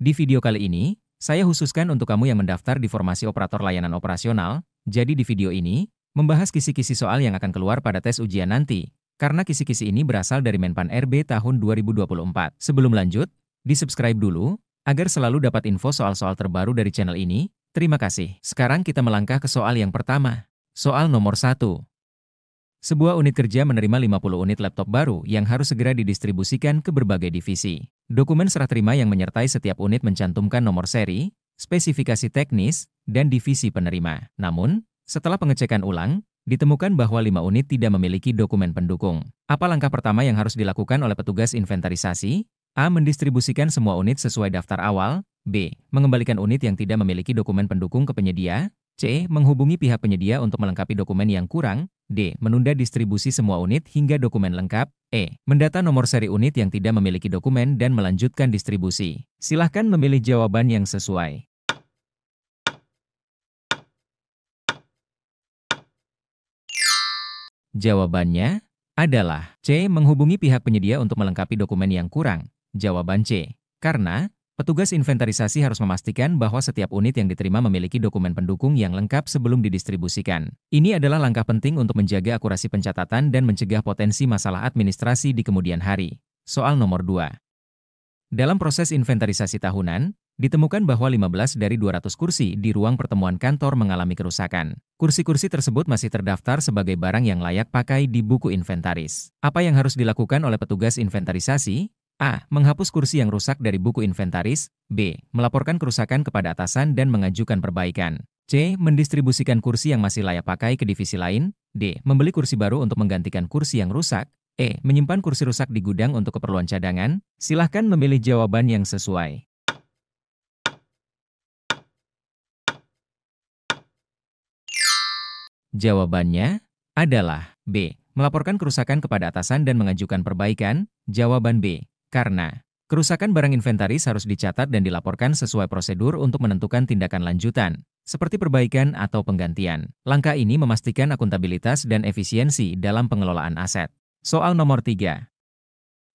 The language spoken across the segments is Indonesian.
Di video kali ini, saya khususkan untuk kamu yang mendaftar di formasi operator layanan operasional. Jadi di video ini, membahas kisi-kisi soal yang akan keluar pada tes ujian nanti. Karena kisi-kisi ini berasal dari Menpan RB tahun 2024. Sebelum lanjut, di-subscribe dulu, agar selalu dapat info soal-soal terbaru dari channel ini. Terima kasih. Sekarang kita melangkah ke soal yang pertama. Soal nomor 1. Sebuah unit kerja menerima 50 unit laptop baru yang harus segera didistribusikan ke berbagai divisi. Dokumen serah terima yang menyertai setiap unit mencantumkan nomor seri, spesifikasi teknis, dan divisi penerima. Namun, setelah pengecekan ulang, ditemukan bahwa 5 unit tidak memiliki dokumen pendukung. Apa langkah pertama yang harus dilakukan oleh petugas inventarisasi? A. Mendistribusikan semua unit sesuai daftar awal. B. Mengembalikan unit yang tidak memiliki dokumen pendukung ke penyedia. C. Menghubungi pihak penyedia untuk melengkapi dokumen yang kurang. D. Menunda distribusi semua unit hingga dokumen lengkap. E. Mendata nomor seri unit yang tidak memiliki dokumen dan melanjutkan distribusi. Silahkan memilih jawaban yang sesuai. Jawabannya adalah C. Menghubungi pihak penyedia untuk melengkapi dokumen yang kurang. Jawaban C. Karena petugas inventarisasi harus memastikan bahwa setiap unit yang diterima memiliki dokumen pendukung yang lengkap sebelum didistribusikan. Ini adalah langkah penting untuk menjaga akurasi pencatatan dan mencegah potensi masalah administrasi di kemudian hari. Soal nomor 2. Dalam proses inventarisasi tahunan, ditemukan bahwa 15 dari 200 kursi di ruang pertemuan kantor mengalami kerusakan. Kursi-kursi tersebut masih terdaftar sebagai barang yang layak pakai di buku inventaris. Apa yang harus dilakukan oleh petugas inventarisasi? A. Menghapus kursi yang rusak dari buku inventaris. B. Melaporkan kerusakan kepada atasan dan mengajukan perbaikan. C. Mendistribusikan kursi yang masih layak pakai ke divisi lain. D. Membeli kursi baru untuk menggantikan kursi yang rusak. E. Menyimpan kursi rusak di gudang untuk keperluan cadangan. Silahkan memilih jawaban yang sesuai. Jawabannya adalah B. Melaporkan kerusakan kepada atasan dan mengajukan perbaikan. Jawaban B. Karena kerusakan barang inventaris harus dicatat dan dilaporkan sesuai prosedur untuk menentukan tindakan lanjutan, seperti perbaikan atau penggantian. Langkah ini memastikan akuntabilitas dan efisiensi dalam pengelolaan aset. Soal nomor 3.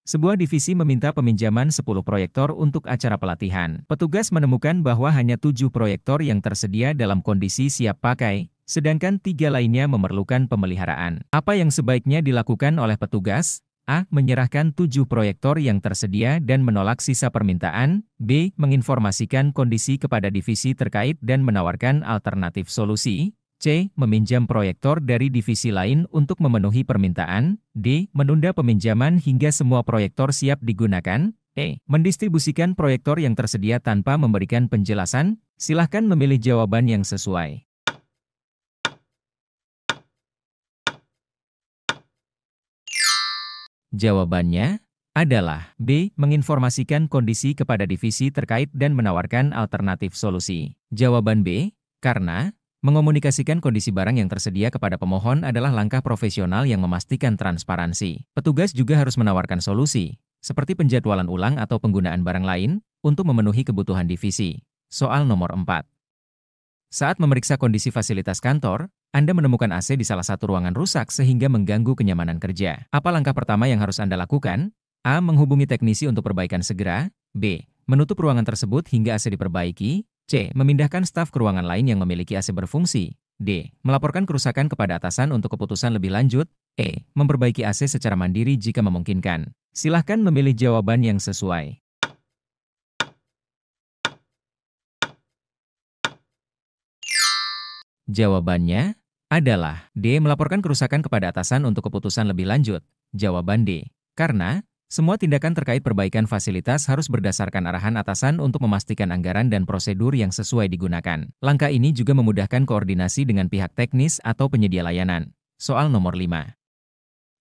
Sebuah divisi meminta peminjaman 10 proyektor untuk acara pelatihan. Petugas menemukan bahwa hanya 7 proyektor yang tersedia dalam kondisi siap pakai, sedangkan 3 lainnya memerlukan pemeliharaan. Apa yang sebaiknya dilakukan oleh petugas? A. Menyerahkan 7 proyektor yang tersedia dan menolak sisa permintaan. B. Menginformasikan kondisi kepada divisi terkait dan menawarkan alternatif solusi. C. Meminjam proyektor dari divisi lain untuk memenuhi permintaan. D. Menunda peminjaman hingga semua proyektor siap digunakan. E. Mendistribusikan proyektor yang tersedia tanpa memberikan penjelasan. Silahkan memilih jawaban yang sesuai. Jawabannya adalah B. Menginformasikan kondisi kepada divisi terkait dan menawarkan alternatif solusi. Jawaban B. Karena mengomunikasikan kondisi barang yang tersedia kepada pemohon adalah langkah profesional yang memastikan transparansi. Petugas juga harus menawarkan solusi, seperti penjadwalan ulang atau penggunaan barang lain, untuk memenuhi kebutuhan divisi. Soal nomor 4. Saat memeriksa kondisi fasilitas kantor, Anda menemukan AC di salah satu ruangan rusak sehingga mengganggu kenyamanan kerja. Apa langkah pertama yang harus Anda lakukan? A. Menghubungi teknisi untuk perbaikan segera. B. Menutup ruangan tersebut hingga AC diperbaiki. C. Memindahkan staf ke ruangan lain yang memiliki AC berfungsi. D. Melaporkan kerusakan kepada atasan untuk keputusan lebih lanjut. E. Memperbaiki AC secara mandiri jika memungkinkan. Silahkan memilih jawaban yang sesuai. Jawabannya adalah D. Melaporkan kerusakan kepada atasan untuk keputusan lebih lanjut. Jawaban D. Karena semua tindakan terkait perbaikan fasilitas harus berdasarkan arahan atasan untuk memastikan anggaran dan prosedur yang sesuai digunakan. Langkah ini juga memudahkan koordinasi dengan pihak teknis atau penyedia layanan. Soal nomor 5.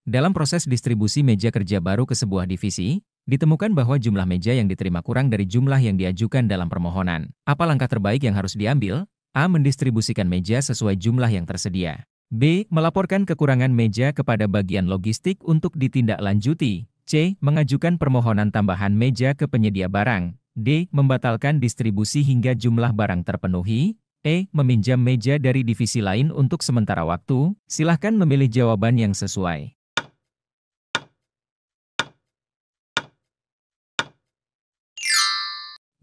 Dalam proses distribusi meja kerja baru ke sebuah divisi, ditemukan bahwa jumlah meja yang diterima kurang dari jumlah yang diajukan dalam permohonan. Apa langkah terbaik yang harus diambil? A. Mendistribusikan meja sesuai jumlah yang tersedia. B. Melaporkan kekurangan meja kepada bagian logistik untuk ditindaklanjuti. C. Mengajukan permohonan tambahan meja ke penyedia barang. D. Membatalkan distribusi hingga jumlah barang terpenuhi. E. Meminjam meja dari divisi lain untuk sementara waktu. Silahkan memilih jawaban yang sesuai.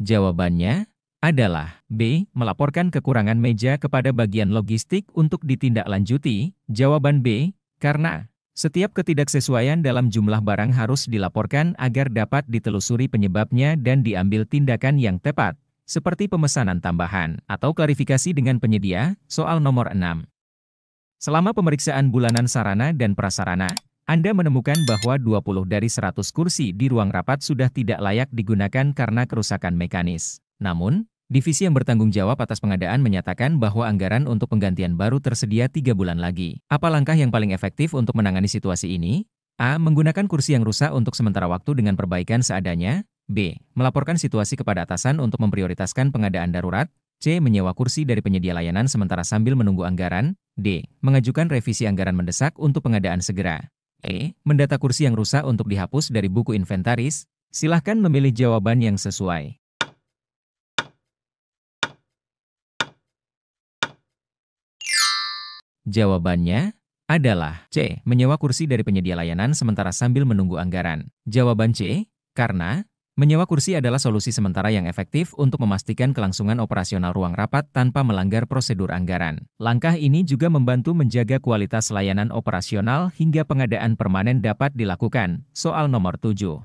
Jawabannya adalah B. Melaporkan kekurangan meja kepada bagian logistik untuk ditindaklanjuti. Jawaban B. Karena setiap ketidaksesuaian dalam jumlah barang harus dilaporkan agar dapat ditelusuri penyebabnya dan diambil tindakan yang tepat, seperti pemesanan tambahan atau klarifikasi dengan penyedia. Soal nomor 6. Selama pemeriksaan bulanan sarana dan prasarana, Anda menemukan bahwa 20 dari 100 kursi di ruang rapat sudah tidak layak digunakan karena kerusakan mekanis. Namun, divisi yang bertanggung jawab atas pengadaan menyatakan bahwa anggaran untuk penggantian baru tersedia 3 bulan lagi. Apa langkah yang paling efektif untuk menangani situasi ini? A. Menggunakan kursi yang rusak untuk sementara waktu dengan perbaikan seadanya. B. Melaporkan situasi kepada atasan untuk memprioritaskan pengadaan darurat. C. Menyewa kursi dari penyedia layanan sementara sambil menunggu anggaran. D. Mengajukan revisi anggaran mendesak untuk pengadaan segera. E. Mendata kursi yang rusak untuk dihapus dari buku inventaris. Silahkan memilih jawaban yang sesuai. Jawabannya adalah C. Menyewa kursi dari penyedia layanan sementara sambil menunggu anggaran. Jawaban C. Karena menyewa kursi adalah solusi sementara yang efektif untuk memastikan kelangsungan operasional ruang rapat tanpa melanggar prosedur anggaran. Langkah ini juga membantu menjaga kualitas layanan operasional hingga pengadaan permanen dapat dilakukan. Soal nomor 7.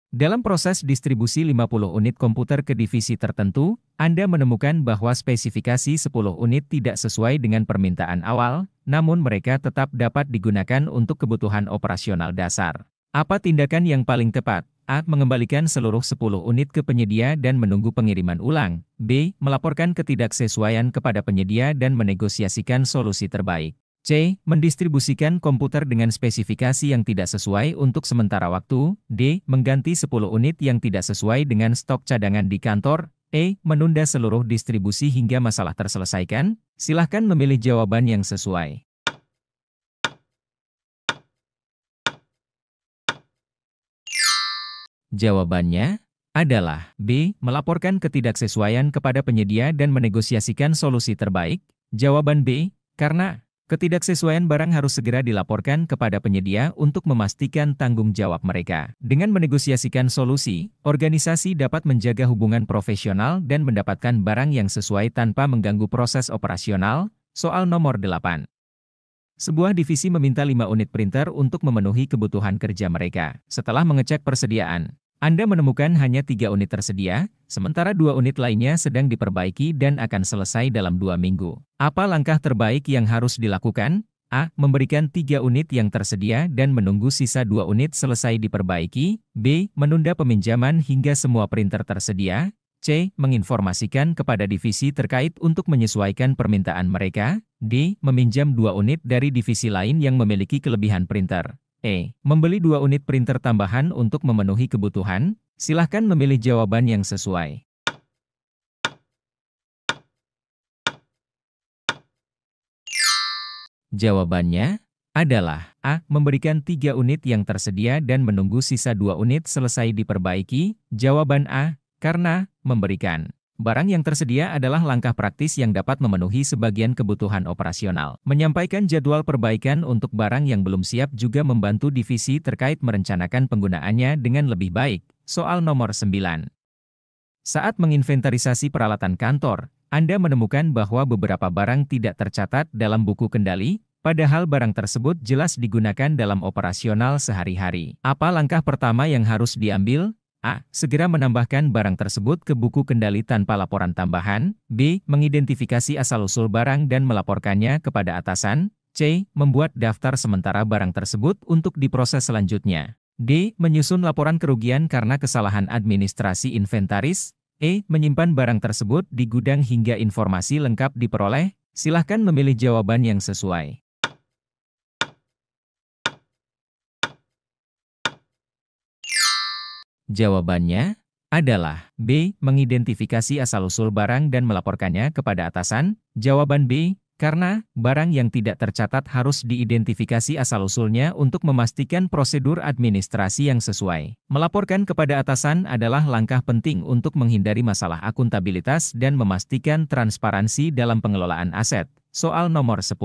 Dalam proses distribusi 50 unit komputer ke divisi tertentu, Anda menemukan bahwa spesifikasi 10 unit tidak sesuai dengan permintaan awal, namun mereka tetap dapat digunakan untuk kebutuhan operasional dasar. Apa tindakan yang paling tepat? A. Mengembalikan seluruh 10 unit ke penyedia dan menunggu pengiriman ulang. B. Melaporkan ketidaksesuaian kepada penyedia dan menegosiasikan solusi terbaik. C. Mendistribusikan komputer dengan spesifikasi yang tidak sesuai untuk sementara waktu. D. Mengganti 10 unit yang tidak sesuai dengan stok cadangan di kantor. E. Menunda seluruh distribusi hingga masalah terselesaikan. Silahkan memilih jawaban yang sesuai. Jawabannya adalah B. Melaporkan ketidaksesuaian kepada penyedia dan menegosiasikan solusi terbaik. Jawaban B. Karena ketidaksesuaian barang harus segera dilaporkan kepada penyedia untuk memastikan tanggung jawab mereka. Dengan menegosiasikan solusi, organisasi dapat menjaga hubungan profesional dan mendapatkan barang yang sesuai tanpa mengganggu proses operasional. Soal nomor 8. Sebuah divisi meminta 5 unit printer untuk memenuhi kebutuhan kerja mereka. Setelah mengecek persediaan, Anda menemukan hanya 3 unit tersedia, sementara 2 unit lainnya sedang diperbaiki dan akan selesai dalam 2 minggu. Apa langkah terbaik yang harus dilakukan? A. Memberikan 3 unit yang tersedia dan menunggu sisa 2 unit selesai diperbaiki. B. Menunda peminjaman hingga semua printer tersedia. C. Menginformasikan kepada divisi terkait untuk menyesuaikan permintaan mereka. D. Meminjam 2 unit dari divisi lain yang memiliki kelebihan printer. E. Membeli 2 unit printer tambahan untuk memenuhi kebutuhan. Silahkan memilih jawaban yang sesuai. Jawabannya adalah A. Memberikan 3 unit yang tersedia dan menunggu sisa 2 unit selesai diperbaiki. Jawaban A. Karena memberikan barang yang tersedia adalah langkah praktis yang dapat memenuhi sebagian kebutuhan operasional. Menyampaikan jadwal perbaikan untuk barang yang belum siap juga membantu divisi terkait merencanakan penggunaannya dengan lebih baik. Soal nomor 9. Saat menginventarisasi peralatan kantor, Anda menemukan bahwa beberapa barang tidak tercatat dalam buku kendali, padahal barang tersebut jelas digunakan dalam operasional sehari-hari. Apa langkah pertama yang harus diambil? A. Segera menambahkan barang tersebut ke buku kendali tanpa laporan tambahan. B. Mengidentifikasi asal-usul barang dan melaporkannya kepada atasan. C. Membuat daftar sementara barang tersebut untuk diproses selanjutnya. D. Menyusun laporan kerugian karena kesalahan administrasi inventaris. E. Menyimpan barang tersebut di gudang hingga informasi lengkap diperoleh. Silahkan memilih jawaban yang sesuai. Jawabannya adalah B. Mengidentifikasi asal-usul barang dan melaporkannya kepada atasan. Jawaban B. Karena barang yang tidak tercatat harus diidentifikasi asal-usulnya untuk memastikan prosedur administrasi yang sesuai. Melaporkan kepada atasan adalah langkah penting untuk menghindari masalah akuntabilitas dan memastikan transparansi dalam pengelolaan aset. Soal nomor 10.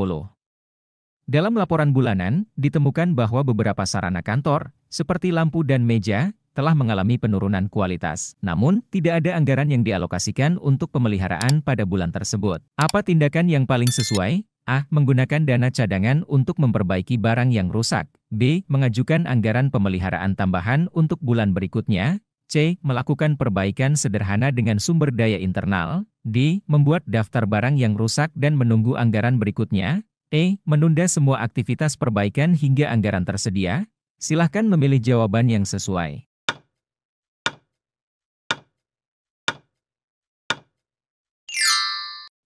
Dalam laporan bulanan, ditemukan bahwa beberapa sarana kantor, seperti lampu dan meja, telah mengalami penurunan kualitas. Namun, tidak ada anggaran yang dialokasikan untuk pemeliharaan pada bulan tersebut. Apa tindakan yang paling sesuai? A. Menggunakan dana cadangan untuk memperbaiki barang yang rusak. B. Mengajukan anggaran pemeliharaan tambahan untuk bulan berikutnya. C. Melakukan perbaikan sederhana dengan sumber daya internal. D. Membuat daftar barang yang rusak dan menunggu anggaran berikutnya. E. Menunda semua aktivitas perbaikan hingga anggaran tersedia. Silahkan memilih jawaban yang sesuai.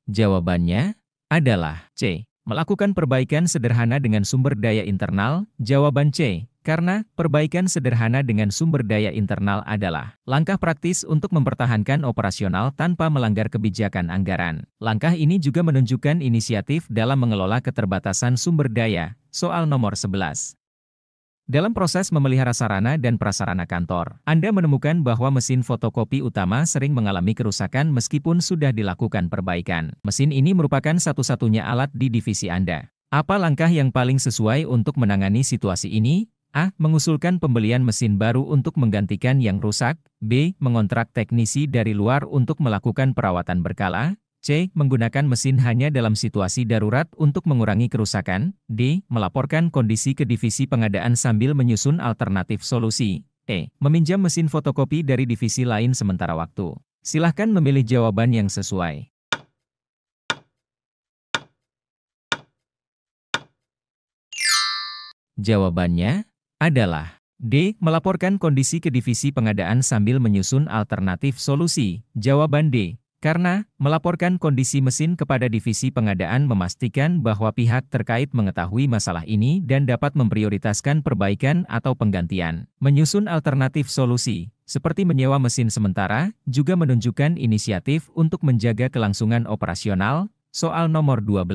Jawabannya adalah C. Melakukan perbaikan sederhana dengan sumber daya internal. Jawaban C. Karena perbaikan sederhana dengan sumber daya internal adalah langkah praktis untuk mempertahankan operasional tanpa melanggar kebijakan anggaran. Langkah ini juga menunjukkan inisiatif dalam mengelola keterbatasan sumber daya. Soal nomor 11. Dalam proses memelihara sarana dan prasarana kantor, Anda menemukan bahwa mesin fotokopi utama sering mengalami kerusakan meskipun sudah dilakukan perbaikan. Mesin ini merupakan satu-satunya alat di divisi Anda. Apa langkah yang paling sesuai untuk menangani situasi ini? A. Mengusulkan pembelian mesin baru untuk menggantikan yang rusak. B. Mengontrak teknisi dari luar untuk melakukan perawatan berkala. C. Menggunakan mesin hanya dalam situasi darurat untuk mengurangi kerusakan. D. Melaporkan kondisi ke divisi pengadaan sambil menyusun alternatif solusi. E. Meminjam mesin fotokopi dari divisi lain sementara waktu. Silahkan memilih jawaban yang sesuai. Jawabannya adalah D. Melaporkan kondisi ke divisi pengadaan sambil menyusun alternatif solusi. Jawaban D. Karena melaporkan kondisi mesin kepada divisi pengadaan memastikan bahwa pihak terkait mengetahui masalah ini dan dapat memprioritaskan perbaikan atau penggantian. Menyusun alternatif solusi, seperti menyewa mesin sementara, juga menunjukkan inisiatif untuk menjaga kelangsungan operasional. Soal nomor 12.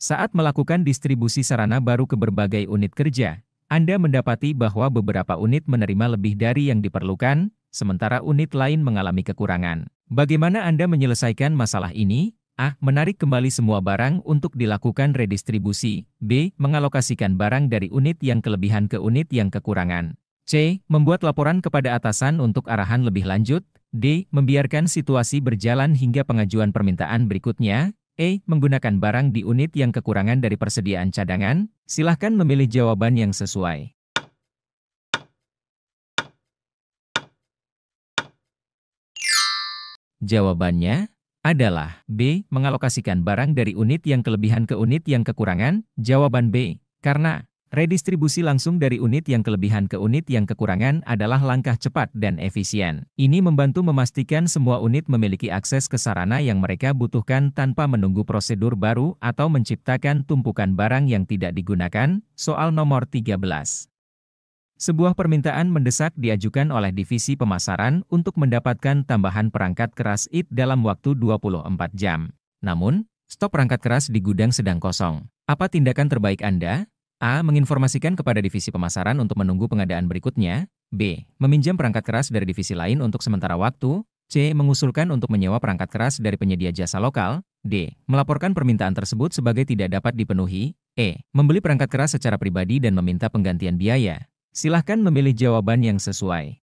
Saat melakukan distribusi sarana baru ke berbagai unit kerja, Anda mendapati bahwa beberapa unit menerima lebih dari yang diperlukan, sementara unit lain mengalami kekurangan. Bagaimana Anda menyelesaikan masalah ini? A. Menarik kembali semua barang untuk dilakukan redistribusi. B. Mengalokasikan barang dari unit yang kelebihan ke unit yang kekurangan. C. Membuat laporan kepada atasan untuk arahan lebih lanjut. D. Membiarkan situasi berjalan hingga pengajuan permintaan berikutnya. E. Menggunakan barang di unit yang kekurangan dari persediaan cadangan. Silahkan memilih jawaban yang sesuai. Jawabannya adalah B. Mengalokasikan barang dari unit yang kelebihan ke unit yang kekurangan. Jawaban B. Karena redistribusi langsung dari unit yang kelebihan ke unit yang kekurangan adalah langkah cepat dan efisien. Ini membantu memastikan semua unit memiliki akses ke sarana yang mereka butuhkan tanpa menunggu prosedur baru atau menciptakan tumpukan barang yang tidak digunakan. Soal nomor 13. Sebuah permintaan mendesak diajukan oleh divisi pemasaran untuk mendapatkan tambahan perangkat keras IT dalam waktu 24 jam. Namun, stok perangkat keras di gudang sedang kosong. Apa tindakan terbaik Anda? A. Menginformasikan kepada divisi pemasaran untuk menunggu pengadaan berikutnya. B. Meminjam perangkat keras dari divisi lain untuk sementara waktu. C. Mengusulkan untuk menyewa perangkat keras dari penyedia jasa lokal. D. Melaporkan permintaan tersebut sebagai tidak dapat dipenuhi. E. Membeli perangkat keras secara pribadi dan meminta penggantian biaya. Silahkan memilih jawaban yang sesuai.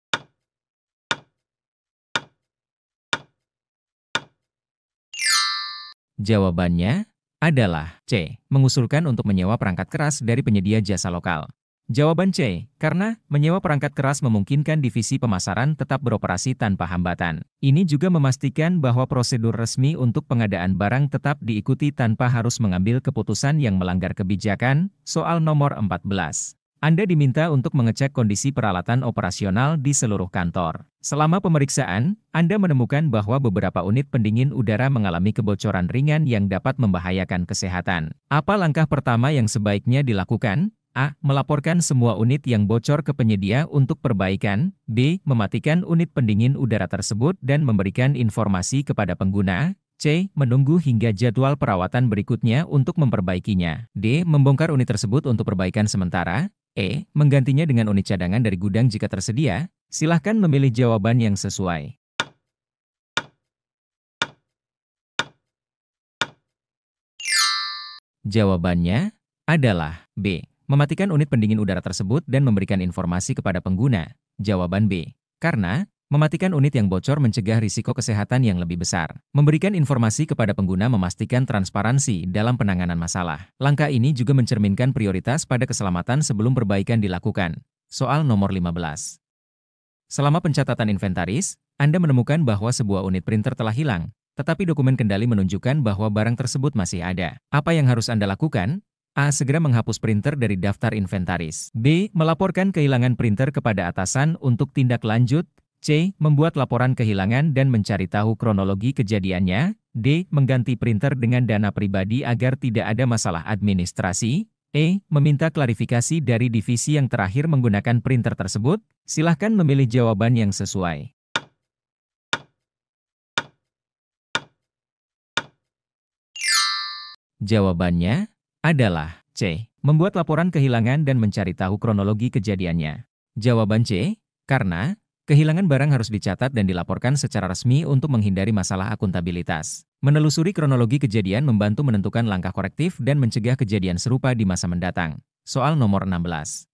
Jawabannya adalah C. Mengusulkan untuk menyewa perangkat keras dari penyedia jasa lokal. Jawaban C. Karena menyewa perangkat keras memungkinkan divisi pemasaran tetap beroperasi tanpa hambatan. Ini juga memastikan bahwa prosedur resmi untuk pengadaan barang tetap diikuti tanpa harus mengambil keputusan yang melanggar kebijakan. Soal nomor 14. Anda diminta untuk mengecek kondisi peralatan operasional di seluruh kantor. Selama pemeriksaan, Anda menemukan bahwa beberapa unit pendingin udara mengalami kebocoran ringan yang dapat membahayakan kesehatan. Apa langkah pertama yang sebaiknya dilakukan? A. Melaporkan semua unit yang bocor ke penyedia untuk perbaikan. B. Mematikan unit pendingin udara tersebut dan memberikan informasi kepada pengguna. C. Menunggu hingga jadwal perawatan berikutnya untuk memperbaikinya. D. Membongkar unit tersebut untuk perbaikan sementara. E. Menggantinya dengan unit cadangan dari gudang jika tersedia. Silahkan memilih jawaban yang sesuai. Jawabannya adalah B. Mematikan unit pendingin udara tersebut dan memberikan informasi kepada pengguna. Jawaban B. Karena mematikan unit yang bocor mencegah risiko kesehatan yang lebih besar. Memberikan informasi kepada pengguna memastikan transparansi dalam penanganan masalah. Langkah ini juga mencerminkan prioritas pada keselamatan sebelum perbaikan dilakukan. Soal nomor 15. Selama pencatatan inventaris, Anda menemukan bahwa sebuah unit printer telah hilang, tetapi dokumen kendali menunjukkan bahwa barang tersebut masih ada. Apa yang harus Anda lakukan? A. Segera menghapus printer dari daftar inventaris. B. Melaporkan kehilangan printer kepada atasan untuk tindak lanjut. C. Membuat laporan kehilangan dan mencari tahu kronologi kejadiannya. D. Mengganti printer dengan dana pribadi agar tidak ada masalah administrasi. E. Meminta klarifikasi dari divisi yang terakhir menggunakan printer tersebut. Silahkan memilih jawaban yang sesuai. Jawabannya adalah C. Membuat laporan kehilangan dan mencari tahu kronologi kejadiannya. Jawaban C. Karena kehilangan barang harus dicatat dan dilaporkan secara resmi untuk menghindari masalah akuntabilitas. Menelusuri kronologi kejadian membantu menentukan langkah korektif dan mencegah kejadian serupa di masa mendatang. Soal nomor 16.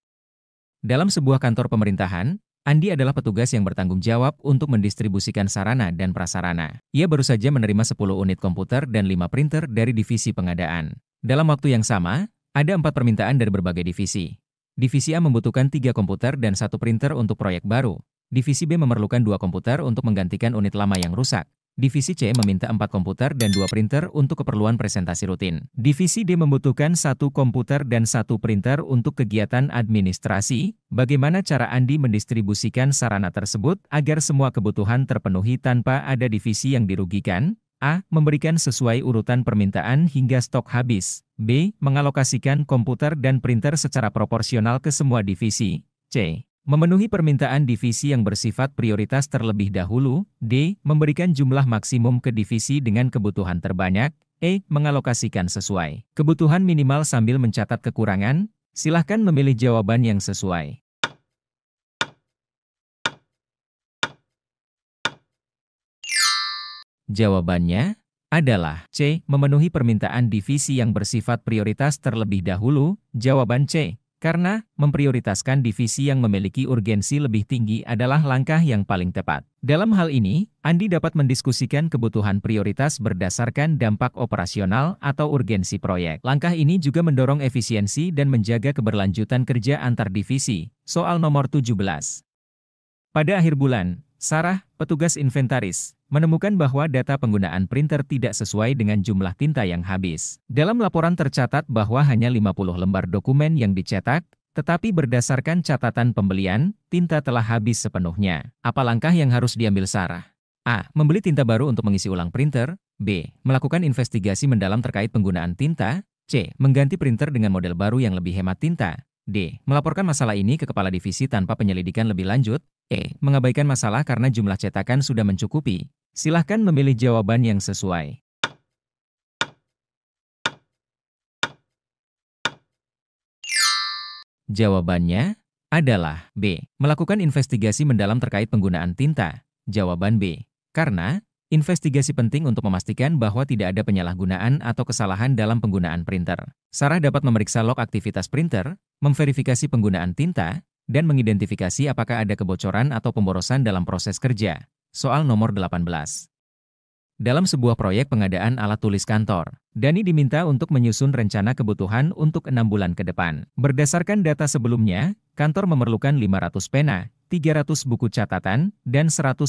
Dalam sebuah kantor pemerintahan, Andi adalah petugas yang bertanggung jawab untuk mendistribusikan sarana dan prasarana. Ia baru saja menerima 10 unit komputer dan 5 printer dari divisi pengadaan. Dalam waktu yang sama, ada 4 permintaan dari berbagai divisi. Divisi A membutuhkan 3 komputer dan 1 printer untuk proyek baru. Divisi B memerlukan 2 komputer untuk menggantikan unit lama yang rusak. Divisi C meminta 4 komputer dan 2 printer untuk keperluan presentasi rutin. Divisi D membutuhkan 1 komputer dan 1 printer untuk kegiatan administrasi. Bagaimana cara Andi mendistribusikan sarana tersebut agar semua kebutuhan terpenuhi tanpa ada divisi yang dirugikan? A. Memberikan sesuai urutan permintaan hingga stok habis. B. Mengalokasikan komputer dan printer secara proporsional ke semua divisi. C. Memenuhi permintaan divisi yang bersifat prioritas terlebih dahulu. D. Memberikan jumlah maksimum ke divisi dengan kebutuhan terbanyak. E. Mengalokasikan sesuai kebutuhan minimal sambil mencatat kekurangan. Silahkan memilih jawaban yang sesuai. Jawabannya adalah C. Memenuhi permintaan divisi yang bersifat prioritas terlebih dahulu. Jawaban C. Karena memprioritaskan divisi yang memiliki urgensi lebih tinggi adalah langkah yang paling tepat. Dalam hal ini, Andi dapat mendiskusikan kebutuhan prioritas berdasarkan dampak operasional atau urgensi proyek. Langkah ini juga mendorong efisiensi dan menjaga keberlanjutan kerja antar divisi. Soal nomor 17. Pada akhir bulan, Sarah, petugas inventaris, menemukan bahwa data penggunaan printer tidak sesuai dengan jumlah tinta yang habis. Dalam laporan tercatat bahwa hanya 50 lembar dokumen yang dicetak, tetapi berdasarkan catatan pembelian, tinta telah habis sepenuhnya. Apa langkah yang harus diambil Sarah? A. Membeli tinta baru untuk mengisi ulang printer. B. Melakukan investigasi mendalam terkait penggunaan tinta. C. Mengganti printer dengan model baru yang lebih hemat tinta. D. Melaporkan masalah ini ke kepala divisi tanpa penyelidikan lebih lanjut. E. Mengabaikan masalah karena jumlah cetakan sudah mencukupi. Silahkan memilih jawaban yang sesuai. Jawabannya adalah B. Melakukan investigasi mendalam terkait penggunaan tinta. Jawaban B. Karena investigasi penting untuk memastikan bahwa tidak ada penyalahgunaan atau kesalahan dalam penggunaan printer. Sarah dapat memeriksa log aktivitas printer, memverifikasi penggunaan tinta, dan mengidentifikasi apakah ada kebocoran atau pemborosan dalam proses kerja. Soal nomor 18. Dalam sebuah proyek pengadaan alat tulis kantor, Dani diminta untuk menyusun rencana kebutuhan untuk 6 bulan ke depan. Berdasarkan data sebelumnya, kantor memerlukan 500 pena, 300 buku catatan, dan 150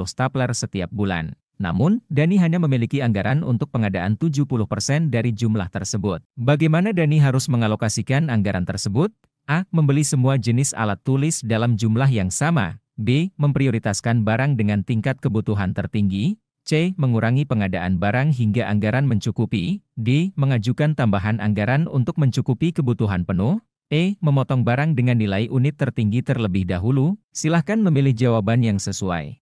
stapler setiap bulan. Namun, Dani hanya memiliki anggaran untuk pengadaan 70% dari jumlah tersebut. Bagaimana Dani harus mengalokasikan anggaran tersebut? A. Membeli semua jenis alat tulis dalam jumlah yang sama. B. Memprioritaskan barang dengan tingkat kebutuhan tertinggi. C. Mengurangi pengadaan barang hingga anggaran mencukupi. D. Mengajukan tambahan anggaran untuk mencukupi kebutuhan penuh. E. Memotong barang dengan nilai unit tertinggi terlebih dahulu. Silahkan memilih jawaban yang sesuai.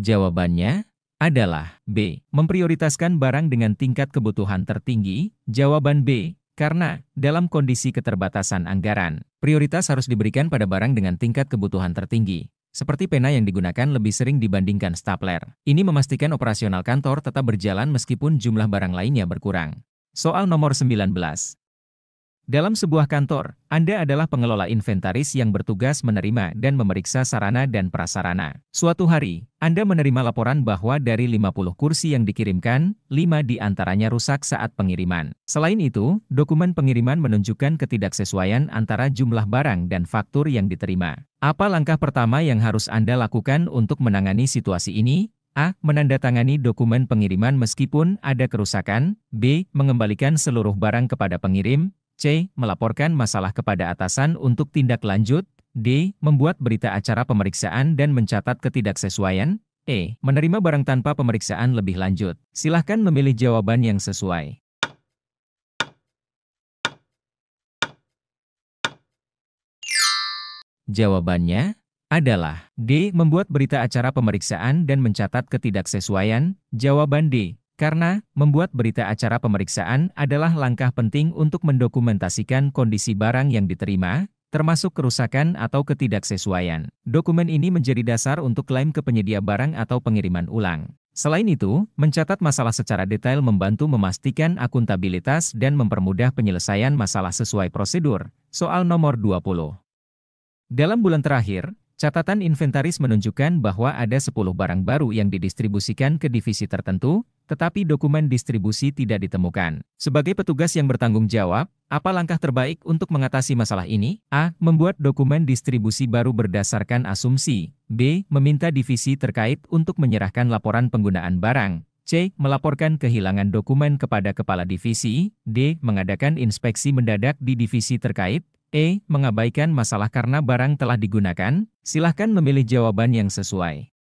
Jawabannya adalah B. Memprioritaskan barang dengan tingkat kebutuhan tertinggi. Jawaban B. Karena dalam kondisi keterbatasan anggaran, prioritas harus diberikan pada barang dengan tingkat kebutuhan tertinggi, seperti pena yang digunakan lebih sering dibandingkan stapler. Ini memastikan operasional kantor tetap berjalan meskipun jumlah barang lainnya berkurang. Soal nomor 19. Dalam sebuah kantor, Anda adalah pengelola inventaris yang bertugas menerima dan memeriksa sarana dan prasarana. Suatu hari, Anda menerima laporan bahwa dari 50 kursi yang dikirimkan, 5 di antaranya rusak saat pengiriman. Selain itu, dokumen pengiriman menunjukkan ketidaksesuaian antara jumlah barang dan faktur yang diterima. Apa langkah pertama yang harus Anda lakukan untuk menangani situasi ini? A. Menandatangani dokumen pengiriman meskipun ada kerusakan. B. Mengembalikan seluruh barang kepada pengirim. C. Melaporkan masalah kepada atasan untuk tindak lanjut. D. Membuat berita acara pemeriksaan dan mencatat ketidaksesuaian. E. Menerima barang tanpa pemeriksaan lebih lanjut. Silahkan memilih jawaban yang sesuai. Jawabannya adalah D. Membuat berita acara pemeriksaan dan mencatat ketidaksesuaian. Jawaban D. Karena membuat berita acara pemeriksaan adalah langkah penting untuk mendokumentasikan kondisi barang yang diterima, termasuk kerusakan atau ketidaksesuaian. Dokumen ini menjadi dasar untuk klaim ke penyedia barang atau pengiriman ulang. Selain itu, mencatat masalah secara detail membantu memastikan akuntabilitas dan mempermudah penyelesaian masalah sesuai prosedur. Soal nomor 20. Dalam bulan terakhir, catatan inventaris menunjukkan bahwa ada 10 barang baru yang didistribusikan ke divisi tertentu, tetapi dokumen distribusi tidak ditemukan. Sebagai petugas yang bertanggung jawab, apa langkah terbaik untuk mengatasi masalah ini? A. Membuat dokumen distribusi baru berdasarkan asumsi. B. Meminta divisi terkait untuk menyerahkan laporan penggunaan barang. C. Melaporkan kehilangan dokumen kepada kepala divisi. D. Mengadakan inspeksi mendadak di divisi terkait. E. Mengabaikan masalah karena barang telah digunakan. Silahkan memilih jawaban yang sesuai.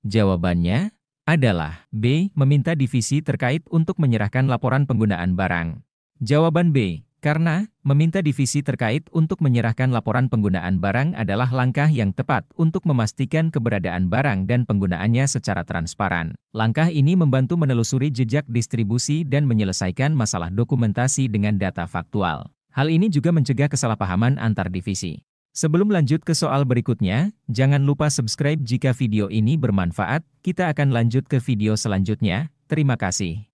Jawabannya adalah B. Meminta divisi terkait untuk menyerahkan laporan penggunaan barang. Jawaban B. Karena meminta divisi terkait untuk menyerahkan laporan penggunaan barang adalah langkah yang tepat untuk memastikan keberadaan barang dan penggunaannya secara transparan. Langkah ini membantu menelusuri jejak distribusi dan menyelesaikan masalah dokumentasi dengan data faktual. Hal ini juga mencegah kesalahpahaman antar divisi. Sebelum lanjut ke soal berikutnya, jangan lupa subscribe jika video ini bermanfaat. Kita akan lanjut ke video selanjutnya. Terima kasih.